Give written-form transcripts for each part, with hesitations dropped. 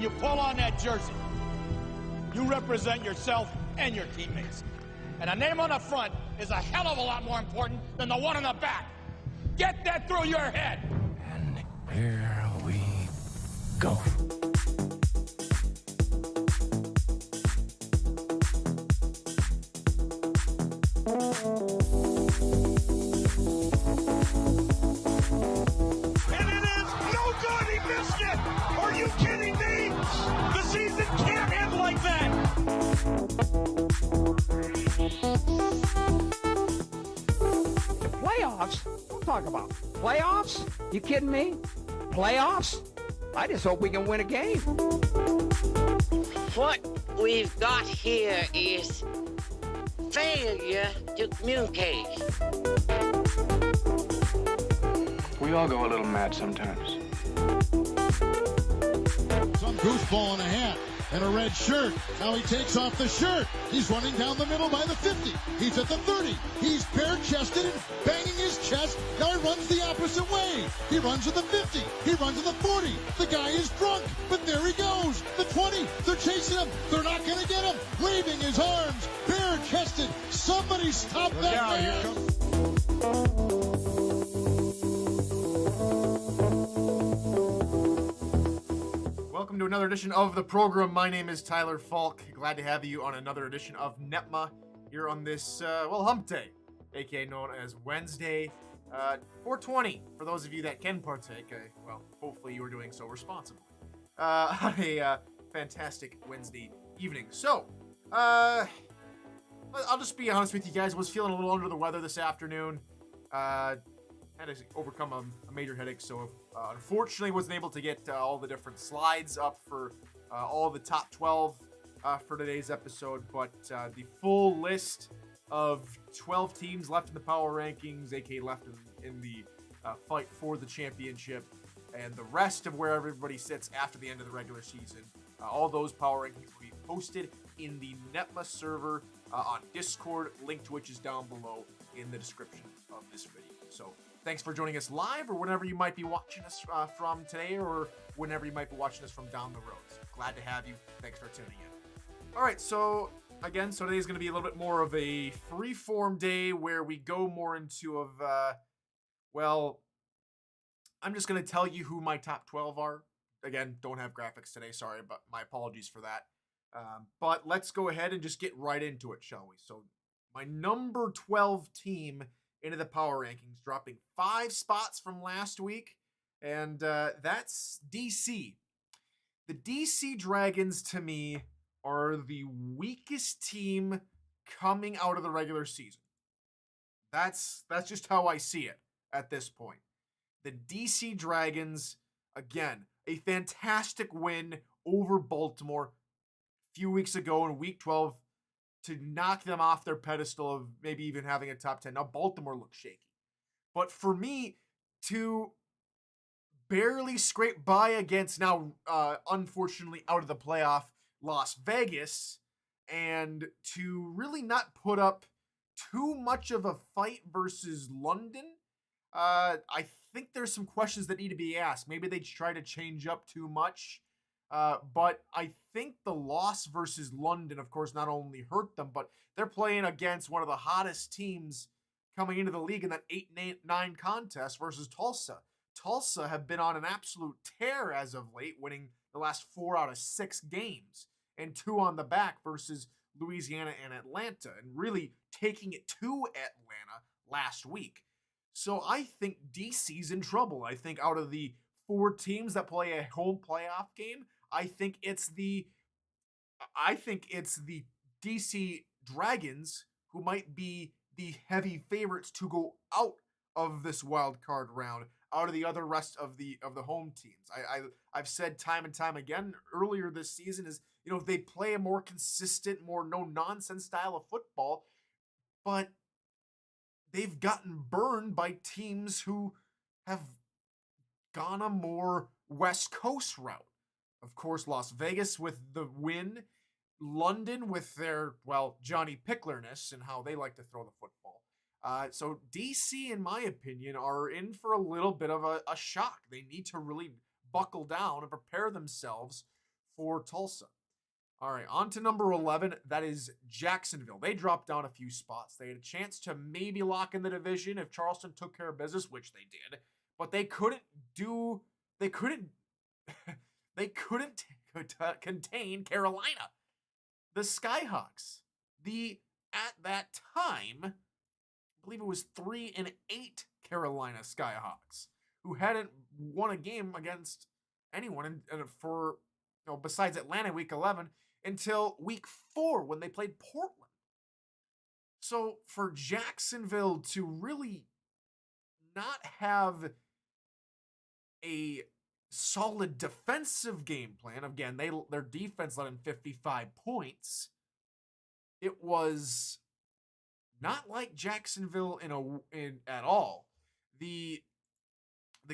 when you pull on that jersey, you represent yourself and your teammates. And a name on the front is a hell of a lot more important than the one on the back. Get that through your head. And here we go. And it is no good. He missed it. Are you kidding me? The season can't end like that. The playoffs? Don't talk about playoffs. You kidding me? Playoffs? I just hope we can win a game. What we've got here is failure to communicate. We all go a little mad sometimes. Some goofball in a hat and a red shirt. Now he takes off the shirt. He's running down the middle by the 50. He's at the 30. He's bare-chested and banging his chest. Now he runs the opposite way. He runs to the 50. He runs to the 40. The guy is drunk, but there he goes. The 20. They're chasing him. They're not going to get him. Waving his arms. Bare-chested. Somebody stop that man. Welcome to another edition of the program. My name is Tyler Falk. Glad to have you on another edition of NETMA here on this, hump day, aka known as Wednesday, 420. For those of you that can partake, hopefully you are doing so responsibly. On a fantastic Wednesday evening. So, I'll just be honest with you guys. Was feeling a little under the weather this afternoon. Had to overcome a major headache, so unfortunately wasn't able to get all the different slides up for all the top 12 for today's episode, but the full list of 12 teams left in the power rankings, aka left in the fight for the championship, and the rest of where everybody sits after the end of the regular season, all those power rankings will be posted in the NETMA server on Discord, link to which is down below in the description of this video. So thanks for joining us live, or whenever you might be watching us from today, or whenever you might be watching us from down the road. So glad to have you. Thanks for tuning in. All right, so today's going to be a little bit more of a free-form day where we go more into I'm just going to tell you who my top 12 are. Again, don't have graphics today, sorry, but my apologies for that. But let's go ahead and just get right into it, shall we? So my number 12 team into the power rankings, dropping 5 spots from last week, and that's DC. The DC Dragons, to me, are the weakest team coming out of the regular season. That's just how I see it at this point. The DC Dragons, again, a fantastic win over Baltimore a few weeks ago in Week 12, to knock them off their pedestal of maybe even having a top 10. Now, Baltimore looks shaky. But for me, to barely scrape by against now, unfortunately, out of the playoff, Las Vegas, and to really not put up too much of a fight versus London, I think there's some questions that need to be asked. Maybe they try to change up too much. But I think the loss versus London, of course, not only hurt them, but they're playing against one of the hottest teams coming into the league in that 8-9 contest versus Tulsa. Tulsa have been on an absolute tear as of late, winning the last 4 out of 6 games, and 2 on the back versus Louisiana and Atlanta, and really taking it to Atlanta last week. So I think DC's in trouble. I think out of the 4 teams that play a home playoff game, I think it's the DC Dragons who might be the heavy favorites to go out of this wild card round, out of the other rest of the home teams. I've said time and time again earlier this season is, if they play a more consistent, more no-nonsense style of football, but they've gotten burned by teams who have gone a more West Coast route. Of course, Las Vegas with the win, London with their, Johnny Picklerness and how they like to throw the football. So DC, in my opinion, are in for a little bit of a shock. They need to really buckle down and prepare themselves for Tulsa. All right, on to number 11. That is Jacksonville. They dropped down a few spots. They had a chance to maybe lock in the division if Charleston took care of business, which they did, but they couldn't they couldn't contain Carolina. The Skyhawks, at that time, I believe it was 3-8 Carolina Skyhawks, who hadn't won a game against anyone for besides Atlanta week 11 until week 4 when they played Portland. So for Jacksonville to really not have a solid defensive game plan, again, their defense let in 55 points. It was not like Jacksonville at all. The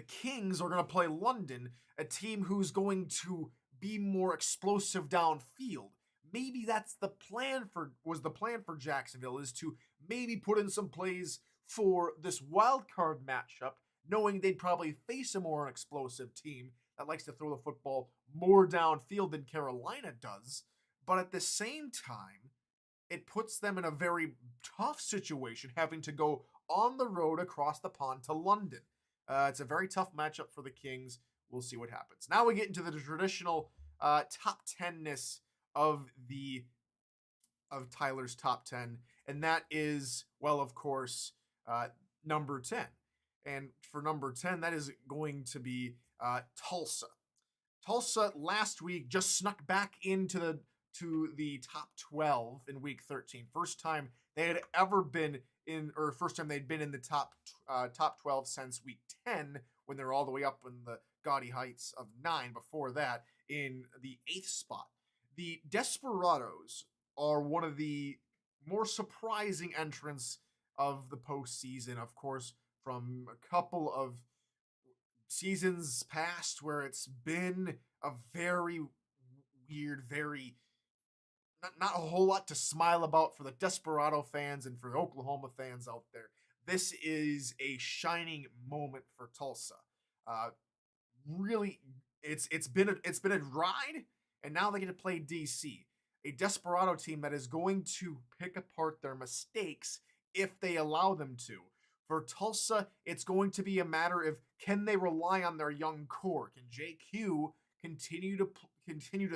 Kings are going to play London, a team who's going to be more explosive downfield. Maybe that's the plan for Jacksonville, is to maybe put in some plays for this wild card matchup, knowing they'd probably face a more explosive team that likes to throw the football more downfield than Carolina does. But at the same time, it puts them in a very tough situation, having to go on the road across the pond to London. It's a very tough matchup for the Kings. We'll see what happens. Now we get into the traditional top 10-ness of Tyler's top 10, and that is, well, of course, number 10. And for number 10, that is going to be Tulsa. Tulsa last week just snuck back into the top 12 in week 13. First time they'd been in the top 12 since week 10, when they were all the way up in the gaudy heights of 9 before that, in the 8th spot. The Desperados are one of the more surprising entrants of the postseason, of course, from a couple of seasons past where it's been a very weird, not a whole lot to smile about for the Desperado fans and for the Oklahoma fans out there. This is a shining moment for Tulsa. Really, it's been a ride, and now they get to play DC, a Desperado team that is going to pick apart their mistakes if they allow them to. For Tulsa, it's going to be a matter of, can they rely on their young core? Can JQ continue to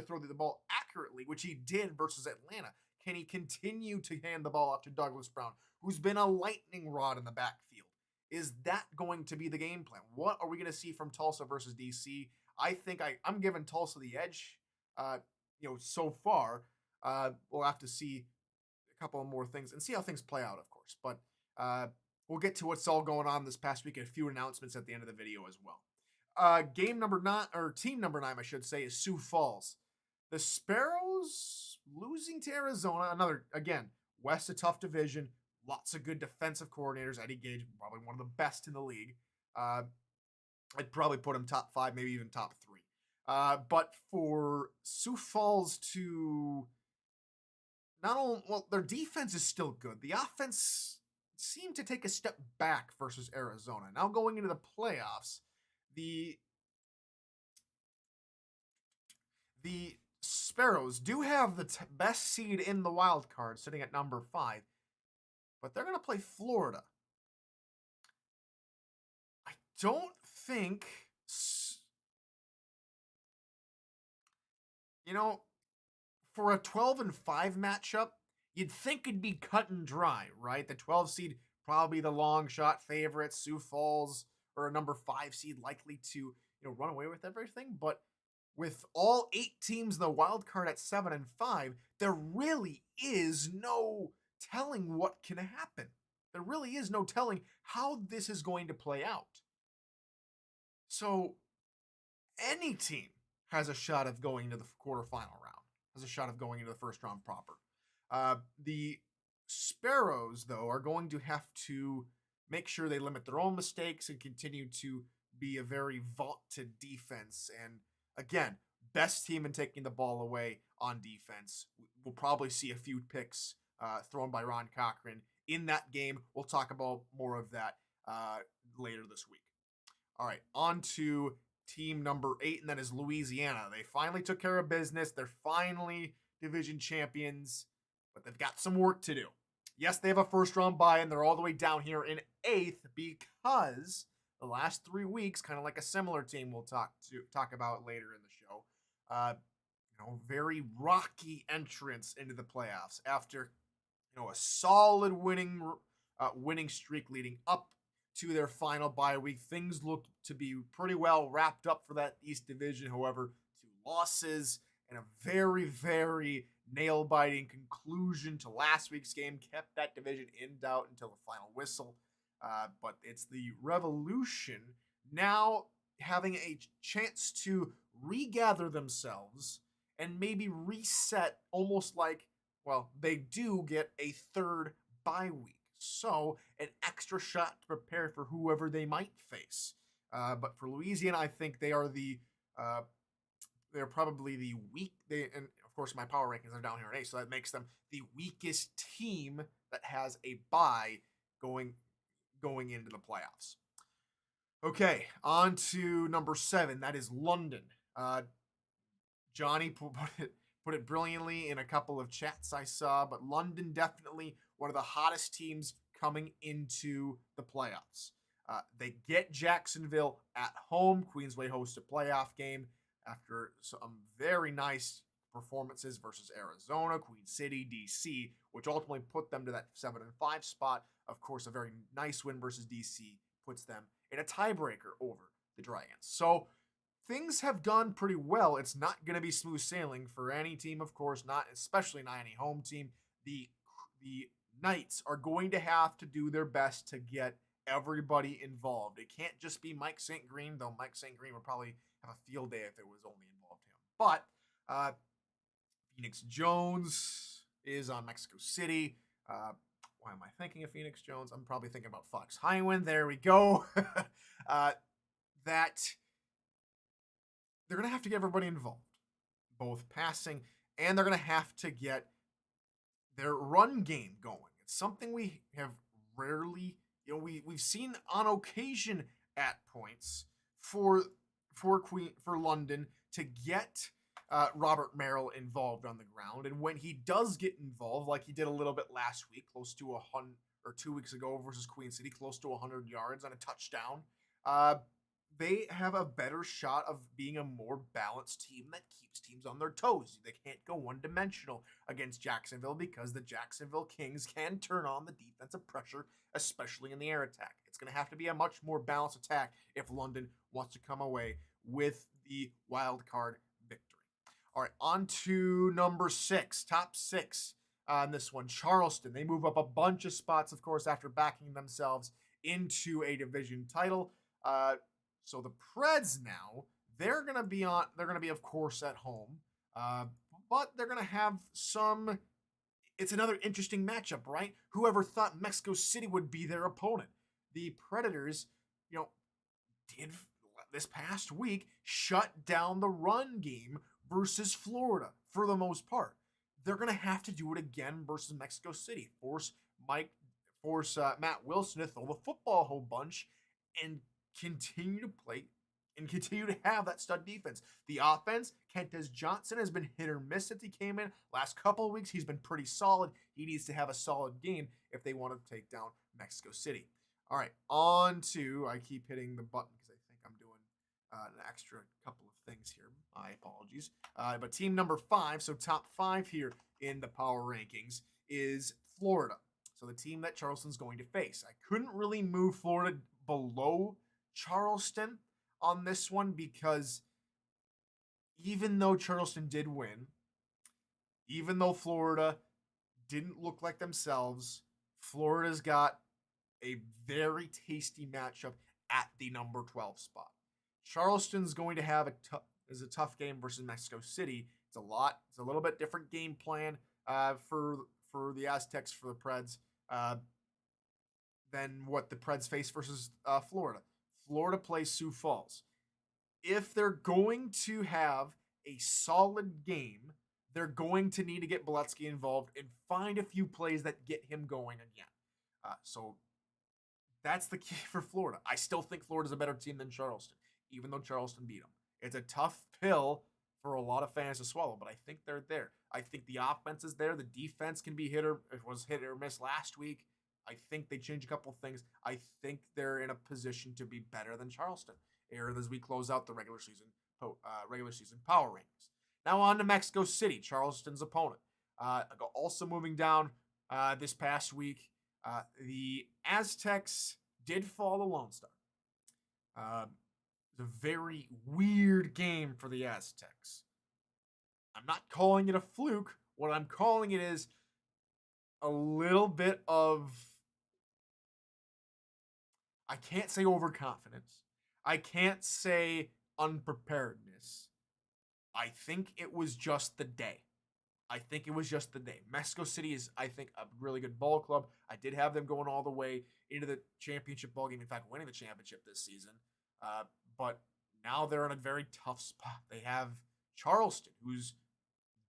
throw the ball accurately, which he did versus Atlanta? Can he continue to hand the ball off to Douglas Brown, who's been a lightning rod in the backfield? Is that going to be the game plan? What are we going to see from Tulsa versus DC? I think I'm giving Tulsa the edge. So far, we'll have to see a couple of more things and see how things play out, of course. But we'll get to what's all going on this past week and a few announcements at the end of the video as well. Team number 9, I should say, is Sioux Falls. The Sparrows losing to Arizona. Again, West, a tough division. Lots of good defensive coordinators. Eddie Gage, probably one of the best in the league. I'd probably put him top 5, maybe even top 3. But for Sioux Falls to their defense is still good. The offense seemed to take a step back versus Arizona. Now going into the playoffs, the Sparrows do have the best seed in the wild card, sitting at number 5, but they're going to play Florida. I don't think, for a 12-5 matchup, you'd think it'd be cut and dry, right? The 12 seed probably the long shot favorites. Sioux Falls or a number 5 seed likely to run away with everything. But with all 8 teams in the wild card at 7-5, there really is no telling what can happen. There really is no telling how this is going to play out. So any team has a shot of going to the quarterfinal round, has a shot of going into the first round proper. The Sparrows, though, are going to have to make sure they limit their own mistakes and continue to be a very vaunted defense. And again, best team in taking the ball away on defense. We'll probably see a few picks thrown by Ron Cochran in that game. We'll talk about more of that later this week. All right, on to team number 8, and that is Louisiana. They finally took care of business. They're finally division champions, but they've got some work to do. Yes, they have a first-round bye, and they're all the way down here in 8th because the last 3 weeks, kind of like a similar team we'll talk about later in the show, very rocky entrance into the playoffs after a solid winning streak leading up to their final bye week. Things looked to be pretty well wrapped up for that East Division. However, 2 losses and a very, very nail-biting conclusion to last week's game kept that division in doubt until the final whistle. But it's the Revolution now having a chance to regather themselves and maybe reset, almost like, well, they do get a 3rd bye week. So an extra shot to prepare for whoever they might face. But for Louisiana, I think they are they're probably the weak. And of course, my power rankings are down here at 8, so that makes them the weakest team that has a bye going into the playoffs. Okay, on to number 7. That is London. Johnny put it brilliantly in a couple of chats I saw, but London definitely one of the hottest teams coming into the playoffs. They get Jacksonville at home. Queensway hosts a playoff game after some very nice performances versus Arizona, Queen City, DC, which ultimately put them to that 7-5 spot. Of course, a very nice win versus DC puts them in a tiebreaker over the Dragons. So things have gone pretty well. It's not going to be smooth sailing for any team, of course, especially not any home team. The Knights are going to have to do their best to get everybody involved. It can't just be Mike St. Green, though Mike St. Green would probably have a field day if it was only involved him. But Phoenix Jones is on Mexico City. Why am I thinking of Phoenix Jones? I'm probably thinking about Fox Highwind. There we go. That they're going to have to get everybody involved, both passing, and they're going to have to get their run game going. It's something we have rarely, we've seen on occasion at points for London to get Robert Merrill involved on the ground. And when he does get involved, like he did a little bit last week, close to 100, or 2 weeks ago versus Queen City, close to 100 yards on a touchdown, they have a better shot of being a more balanced team that keeps teams on their toes. They can't go one-dimensional against Jacksonville because the Jacksonville Kings can turn on the defensive pressure, especially in the air attack. It's going to have to be a much more balanced attack if London wants to come away with the wild card victory. All right, on to number 6, top 6 on this one. Charleston, they move up a bunch of spots, of course, after backing themselves into a division title. So the Preds now, they're going to be, of course, at home, but they're going to have it's another interesting matchup, right? Whoever thought Mexico City would be their opponent? The Predators, did this past week shut down the run game versus Florida for the most part. They're going to have to do it again versus Mexico City. Force Matt Wilson to throw the football a whole bunch and continue to play and continue to have that stud defense. The offense, Kentez Johnson has been hit or miss since he came in. Last couple of weeks, he's been pretty solid. He needs to have a solid game if they want to take down Mexico City. All right, on to, I keep hitting the button because I think I'm doing an extra couple of things here. My apologies. But team number 5, so top 5 here in the power rankings, is Florida. So the team that Charleston's going to face. I couldn't really move Florida below Charleston on this one because even though Charleston did win, even though Florida didn't look like themselves, Florida's got a very tasty matchup at the number 12 spot. Charleston's going to have a tough game versus Mexico City. It's a little bit different game plan for the Aztecs, for the Preds, than what the Preds face versus Florida. Florida plays Sioux Falls. If they're going to have a solid game, they're going to need to get Beletsky involved and find a few plays that get him going again. So that's the key for Florida. I still think Florida's a better team than Charleston. even though Charleston beat them. It's a tough pill for a lot of fans to swallow, but I think they're there. I think the offense is there. The defense can be hit or miss last week. I think they changed a couple things. I think they're in a position to be better than Charleston as we close out the regular season power rankings. Now on to Mexico City, Charleston's opponent. Also moving down this past week, the Aztecs did fall to Lone Star. It's a very weird game for the Aztecs. I'm not calling it a fluke. What I'm calling it is a little bit of, I can't say overconfidence. I can't say unpreparedness. I think it was just the day. Mexico City is, I think, a really good ball club. I did have them going all the way into the championship ball game. In fact, winning the championship this season. But now they're in a very tough spot. They have Charleston, whose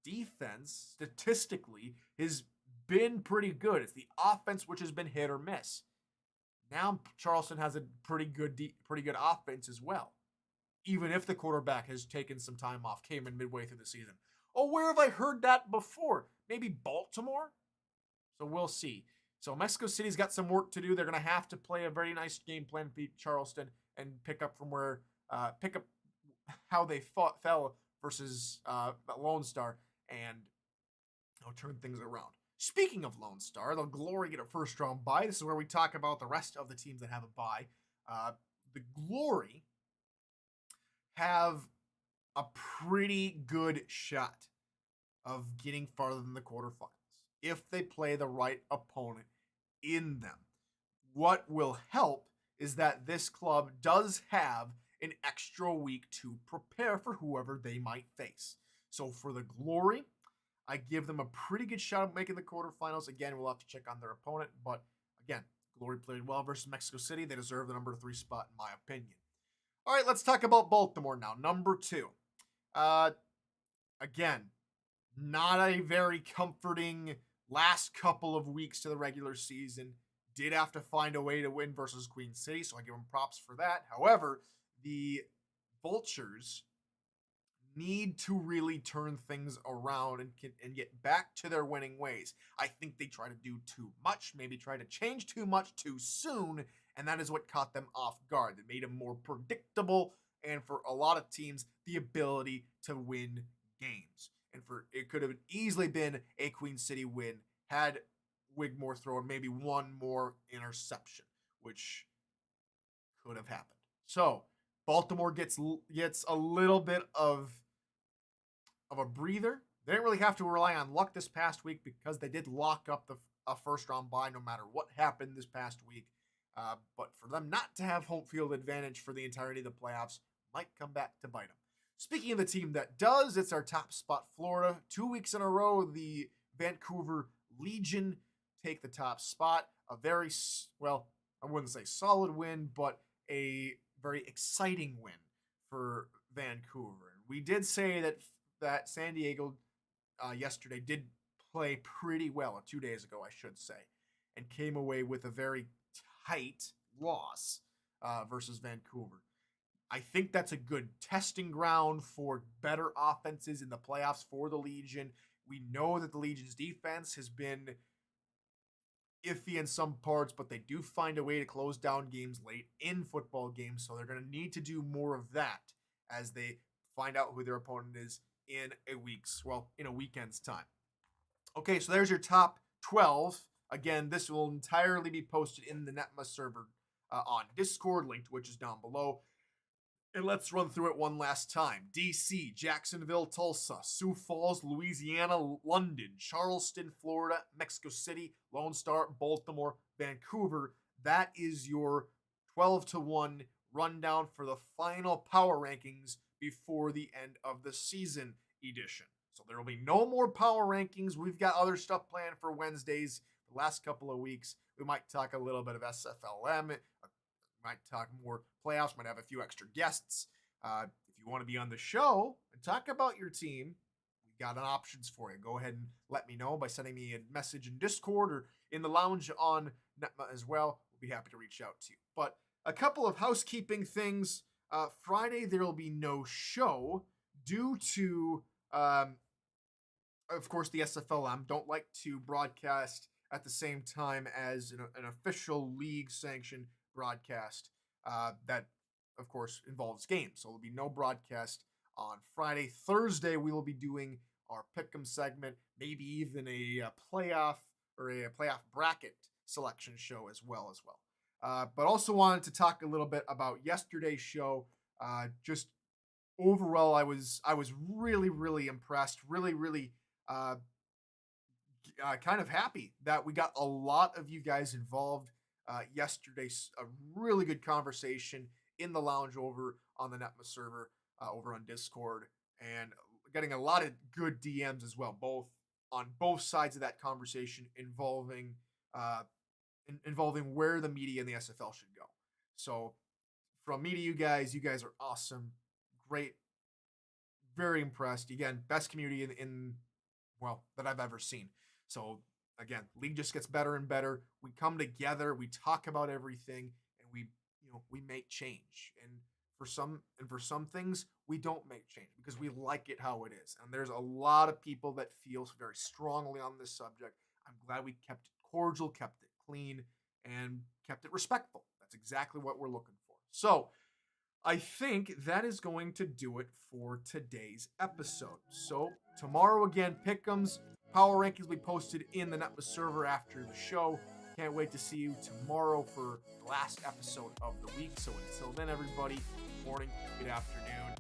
defense statistically has been pretty good. It's the offense which has been hit or miss. Now Charleston has a pretty good offense as well. Even if the quarterback has taken some time off, came in midway through the season. Oh, where have I heard that before? Maybe Baltimore? So we'll see. So Mexico City's got some work to do. They're going to have to play a very nice game plan to beat Charleston and pick up how they fell versus Lone Star and turn things around. Speaking of Lone Star, the Glory get a first round bye. This is where we talk about the rest of the teams that have a bye. The Glory have a pretty good shot of getting farther than the quarterfinals if they play the right opponent in them. What will help is that this club does have an extra week to prepare for whoever they might face. So for the Glory, I give them a pretty good shot of making the quarterfinals. Again, we'll have to check on their opponent, but again, Glory played well versus Mexico City. They deserve the number 3 spot in my opinion. All right, let's talk about Baltimore now. Number 2. Again, not a very comforting last couple of weeks to the regular season. Did have to find a way to win versus Queen City, so I give them props for that. However, the Vultures need to really turn things around and get back to their winning ways. I think they try to do too much, maybe try to change too much too soon, and that is what caught them off guard. It made them more predictable, and for a lot of teams, the ability to win games. And it could have easily been a Queen City win had Wigmore thrown maybe one more interception, which could have happened. So Baltimore gets a little bit of a breather. They didn't really have to rely on luck this past week because they did lock up a first round bye no matter what happened this past week. But for them not to have home field advantage for the entirety of the playoffs might come back to bite them. Speaking of the team that does, it's our top spot, Florida. 2 weeks in a row, the Vancouver Legion take the top spot. A very, well, I wouldn't say solid win, but a very exciting win for Vancouver. We did say that San Diego yesterday did play pretty well, 2 days ago, I should say, and came away with a very tight loss versus Vancouver. I think that's a good testing ground for better offenses in the playoffs for the Legion. We know that the Legion's defense has been iffy in some parts, but they do find a way to close down games late in football games, so they're going to need to do more of that as they find out who their opponent is in a weekend's time. Okay, so there's your top 12. Again, this will entirely be posted in the NETMA server on Discord, link to which is down below. And let's run through it one last time. DC, Jacksonville, Tulsa, Sioux Falls, Louisiana, London, Charleston, Florida, Mexico City, Lone Star, Baltimore, Vancouver. That is your 12-1 rundown for the final power rankings before the end of the season edition. So there will be no more power rankings. We've got other stuff planned for Wednesdays the last couple of weeks. We might talk a little bit of SFLM. Might talk more playoffs, might have a few extra guests. If you want to be on the show and talk about your team, we got options for you. Go ahead and let me know by sending me a message in Discord or in the lounge on NETMA as well. We'll be happy to reach out to you. But a couple of housekeeping things. Friday, there will be no show due to, of course, the SFL don't like to broadcast at the same time as an official league-sanctioned broadcast that, of course, involves games. So there'll be no broadcast on Friday. Thursday, we will be doing our pick'em segment, maybe even a playoff or a playoff bracket selection show as well. But also wanted to talk a little bit about yesterday's show. Just overall, I was really impressed. Really kind of happy that we got a lot of you guys involved yesterday. A really good conversation in the lounge over on the NETMA server over on Discord, and getting a lot of good DMs as well, on both sides of that conversation involving where the media and the SFL should go. So from me to you guys are awesome, great, very impressed. Again, best community in that I've ever seen. So again, league just gets better and better. We come together, we talk about everything, and we make change. And for some things, we don't make change because we like it how it is. And there's a lot of people that feel very strongly on this subject. I'm glad we kept it cordial, kept it clean, and kept it respectful. That's exactly what we're looking for. So I think that is going to do it for today's episode. So tomorrow again, pick'ems, power rankings will be posted in the NETMA server after the show. Can't wait to see you tomorrow for the last episode of the week. So until then, everybody, good morning, good afternoon,